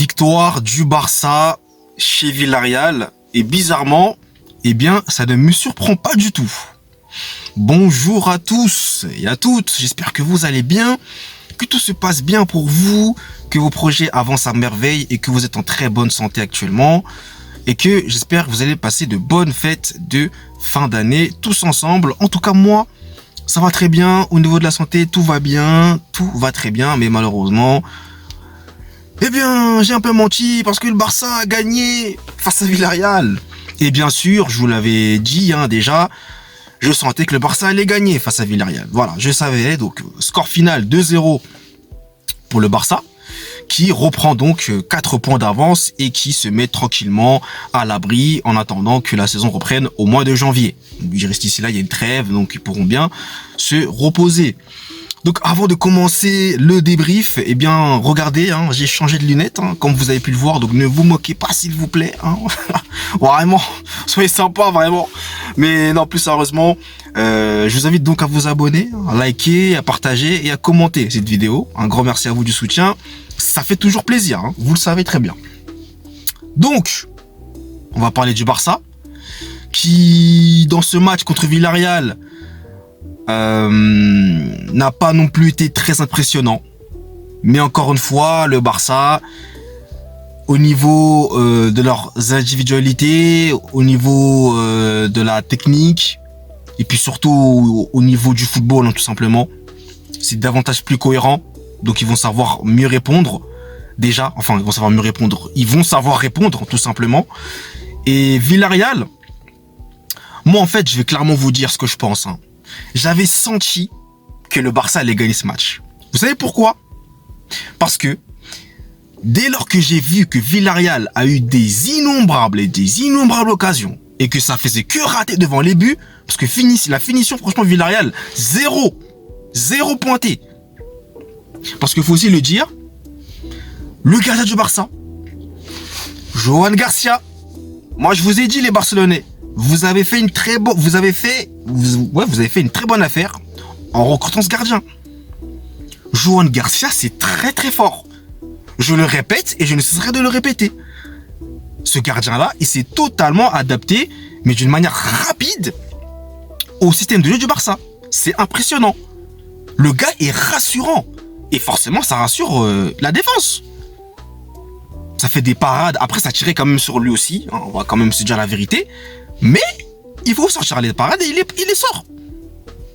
Victoire du Barça chez Villarreal. Et bizarrement, eh bien, ça ne me surprend pas du tout. Bonjour à tous et à toutes. J'espère que vous allez bien, que tout se passe bien pour vous, que vos projets avancent à merveille et que vous êtes en très bonne santé actuellement. Et que j'espère que vous allez passer de bonnes fêtes de fin d'année tous ensemble. En tout cas, moi, ça va très bien. Au niveau de la santé, tout va bien. Tout va très bien. Mais malheureusement, eh bien, j'ai un peu menti parce que le Barça a gagné face à Villarreal. Et bien sûr, je vous l'avais dit déjà, je sentais que le Barça allait gagner face à Villarreal. Voilà, je savais. Donc, score final 2-0 pour le Barça, qui reprend donc 4 points d'avance et qui se met tranquillement à l'abri en attendant que la saison reprenne au mois de janvier. Il reste ici là, il y a une trêve, donc ils pourront bien se reposer. Donc avant de commencer le débrief, eh bien regardez, j'ai changé de lunettes, comme vous avez pu le voir, donc ne vous moquez pas s'il vous plaît. Vraiment, soyez sympa vraiment. Mais non, plus sérieusement, je vous invite donc à vous abonner, à liker, à partager et à commenter cette vidéo. Un grand merci à vous du soutien. Ça fait toujours plaisir, vous le savez très bien. Donc, on va parler du Barça, qui, dans ce match contre Villarreal, n'a pas non plus été très impressionnant. Mais encore une fois, le Barça, au niveau de leurs individualités, au niveau de la technique, et puis surtout au niveau du football, tout simplement, c'est davantage plus cohérent. Donc ils vont savoir mieux répondre, déjà. Enfin, ils vont savoir mieux répondre. Ils vont savoir répondre, tout simplement. Et Villarreal, moi, en fait, je vais clairement vous dire ce que je pense. J'avais senti que le Barça allait gagner ce match. Vous savez pourquoi? Parce que dès lors que j'ai vu que Villarreal a eu des innombrables occasions et que ça faisait que rater devant les buts, parce que la finition, franchement, Villarreal, zéro pointé. Parce qu'il faut aussi le dire, le gardien du Barça, Johan Garcia, moi je vous ai dit les Barcelonais, vous avez fait une très bonne affaire en recrutant ce gardien. Johan Garcia, c'est très très fort. Je le répète et je ne cesserai de le répéter. Ce gardien-là, il s'est totalement adapté, mais d'une manière rapide, au système de jeu du Barça. C'est impressionnant. Le gars est rassurant. Et forcément, ça rassure la défense. Ça fait des parades. Après, ça tirait quand même sur lui aussi. On va quand même se dire la vérité. Mais il faut sortir les parades et il les sort.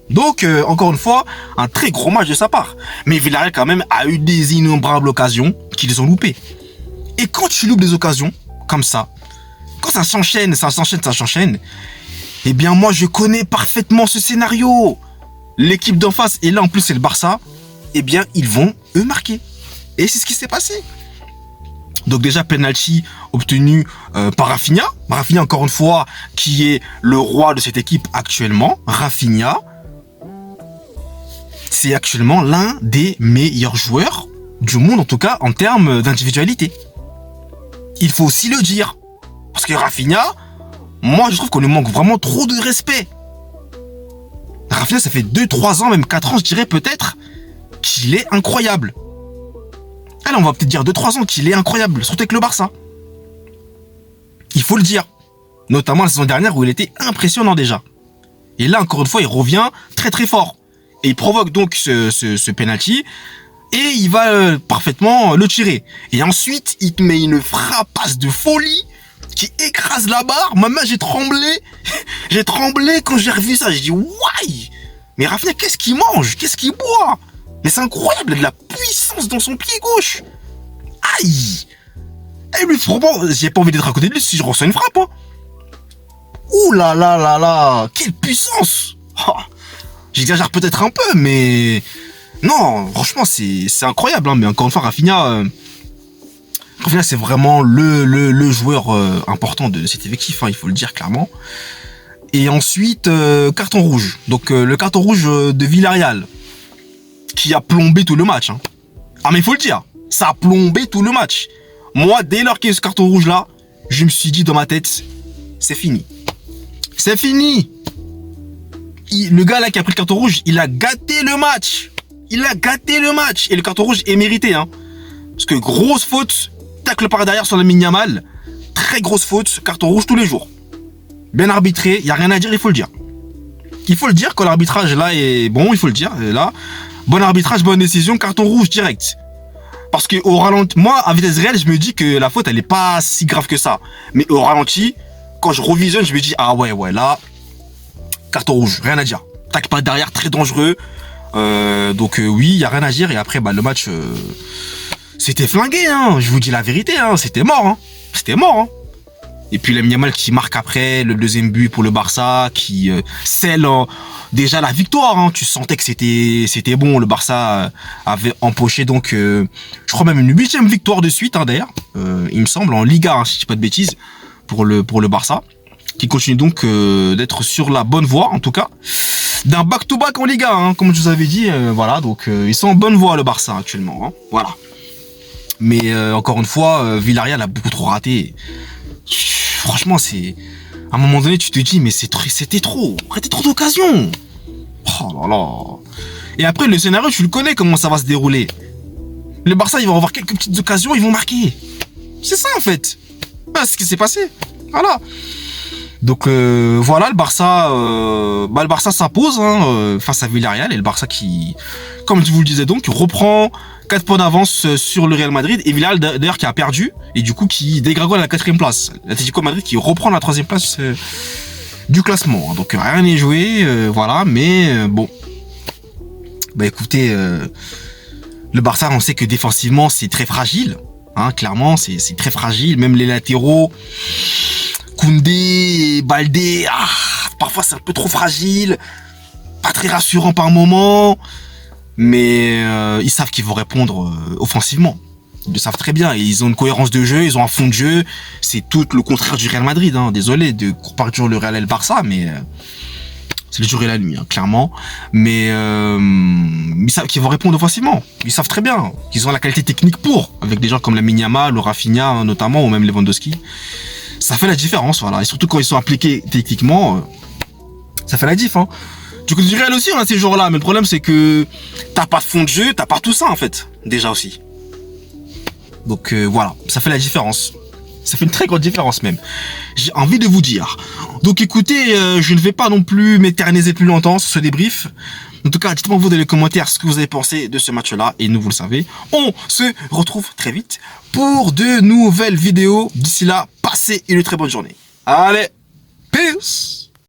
Donc, encore une fois, un très gros match de sa part. Mais Villarreal, quand même, a eu des innombrables occasions qu'ils ont loupées. Et quand tu loupes des occasions, comme ça, quand ça s'enchaîne, eh bien, moi, je connais parfaitement ce scénario. L'équipe d'en face, et là, en plus, c'est le Barça, eh bien, ils vont, eux, marquer. Et c'est ce qui s'est passé. Donc déjà, penalty obtenu par Rafinha. Rafinha, encore une fois, qui est le roi de cette équipe actuellement. Rafinha, c'est actuellement l'un des meilleurs joueurs du monde, en tout cas, en termes d'individualité. Il faut aussi le dire. Parce que Rafinha, moi, je trouve qu'on lui manque vraiment trop de respect. Rafinha, ça fait 2-3 ans, même 4 ans, je dirais peut-être, qu'il est incroyable. Alors on va peut-être dire 2-3 ans qu'il est incroyable, surtout avec le Barça. Il faut le dire. Notamment la saison dernière où il était impressionnant déjà. Et là, encore une fois, il revient très très fort. Et il provoque donc ce penalty. Et il va parfaitement le tirer. Et ensuite, il te met une frappasse de folie qui écrase la barre. Moi, j'ai tremblé. J'ai tremblé quand j'ai revu ça. J'ai dit, why? Mais Rafinha, qu'est-ce qu'il mange? Qu'est-ce qu'il boit? Mais c'est incroyable, il a de la puissance dans son pied gauche. Aïe. Et lui, franchement, j'ai pas envie d'être à côté de lui si je reçois une frappe. Ouh là là là là, quelle puissance. J'exagère peut-être un peu, mais... Non, franchement, c'est incroyable. Mais encore une fois, Rafinha, c'est vraiment le joueur important de cet effectif, il faut le dire clairement. Et ensuite, carton rouge. Donc, le carton rouge de Villarreal, qui a plombé tout le match. Ah, mais il faut le dire, ça a plombé tout le match. Moi, dès lors qu'il y a eu ce carton rouge-là, je me suis dit dans ma tête, c'est fini. C'est fini. Le gars là qui a pris le carton rouge, il a gâté le match. Il a gâté le match. Et le carton rouge est mérité. Parce que grosse faute tacle par derrière sur Lamine Yamal. Très grosse faute, carton rouge tous les jours. Bien arbitré, il n'y a rien à dire, il faut le dire. Il faut le dire, quand l'arbitrage là est bon, il faut le dire. Là, bon arbitrage, bonne décision, carton rouge direct. Parce que au ralenti, moi, à vitesse réelle, je me dis que la faute, elle est pas si grave que ça. Mais au ralenti, quand je revisionne, je me dis, ah ouais, là, carton rouge, rien à dire. Tac pas derrière, très dangereux. Donc oui, il y a rien à dire. Et après, le match, c'était flingué, hein. Je vous dis la vérité, hein. C'était mort, hein. C'était mort, hein. Et puis Lamine Yamal qui marque après le deuxième but pour le Barça, qui scelle déjà la victoire, hein. Tu sentais que c'était bon. Le Barça avait empoché donc, je crois même une 8e victoire de suite, hein, d'ailleurs. Il me semble en Liga, hein, si je dis pas de bêtises, pour le Barça, qui continue donc d'être sur la bonne voie, en tout cas, d'un back-to-back en Liga, hein, comme je vous avais dit. Voilà, donc ils sont en bonne voie le Barça actuellement, hein, voilà. Mais encore une fois, Villarreal a beaucoup trop raté. Franchement, c'est... À un moment donné, tu te dis, mais c'était trop. Arrêtez, trop d'occasions. Oh là là. Et après, le scénario, tu le connais, comment ça va se dérouler. Le Barça, ils vont avoir quelques petites occasions, ils vont marquer. C'est ça, en fait. C'est ce qui s'est passé. Voilà. Donc, voilà, le Barça s'impose, hein, face à Villarreal. Et le Barça qui, comme je vous le disais donc, reprend 4 points d'avance sur le Real Madrid. Et Villarreal, d'ailleurs, qui a perdu. Et du coup, qui dégringole à la 4e place. L'Atlético Madrid qui reprend la 3e place du classement. Donc, rien n'est joué. Voilà. Mais, bon. Écoutez, le Barça, on sait que défensivement, c'est très fragile. Hein, clairement, c'est très fragile. Même les latéraux... Koundé, Baldé, parfois c'est un peu trop fragile, pas très rassurant par moment, mais ils savent qu'ils vont répondre offensivement. Ils le savent très bien, et ils ont une cohérence de jeu, ils ont un fond de jeu, c'est tout le contraire du Real Madrid, hein. Désolé de comparer toujours le Real et le Barça, mais c'est le jour et la nuit, hein, clairement. Mais ils savent qu'ils vont répondre offensivement, ils savent très bien qu'ils ont la qualité technique pour, avec des gens comme Lamine Yamal, le Rafinha, hein, notamment, ou même Lewandowski. Ça fait la différence, voilà. Et surtout quand ils sont appliqués techniquement, ça fait la diff, hein. Du coup, du Real aussi, on a ces jours-là. Mais le problème, c'est que t'as pas de fond de jeu, t'as pas tout ça, en fait. Déjà aussi. Donc, voilà. Ça fait la différence. Ça fait une très grande différence, même. J'ai envie de vous dire. Donc, écoutez, je ne vais pas non plus m'éterniser plus longtemps sur ce débrief. En tout cas, dites-moi vous dans les commentaires ce que vous avez pensé de ce match-là. Et nous, vous le savez, on se retrouve très vite pour de nouvelles vidéos. D'ici là, passez une très bonne journée. Allez, peace!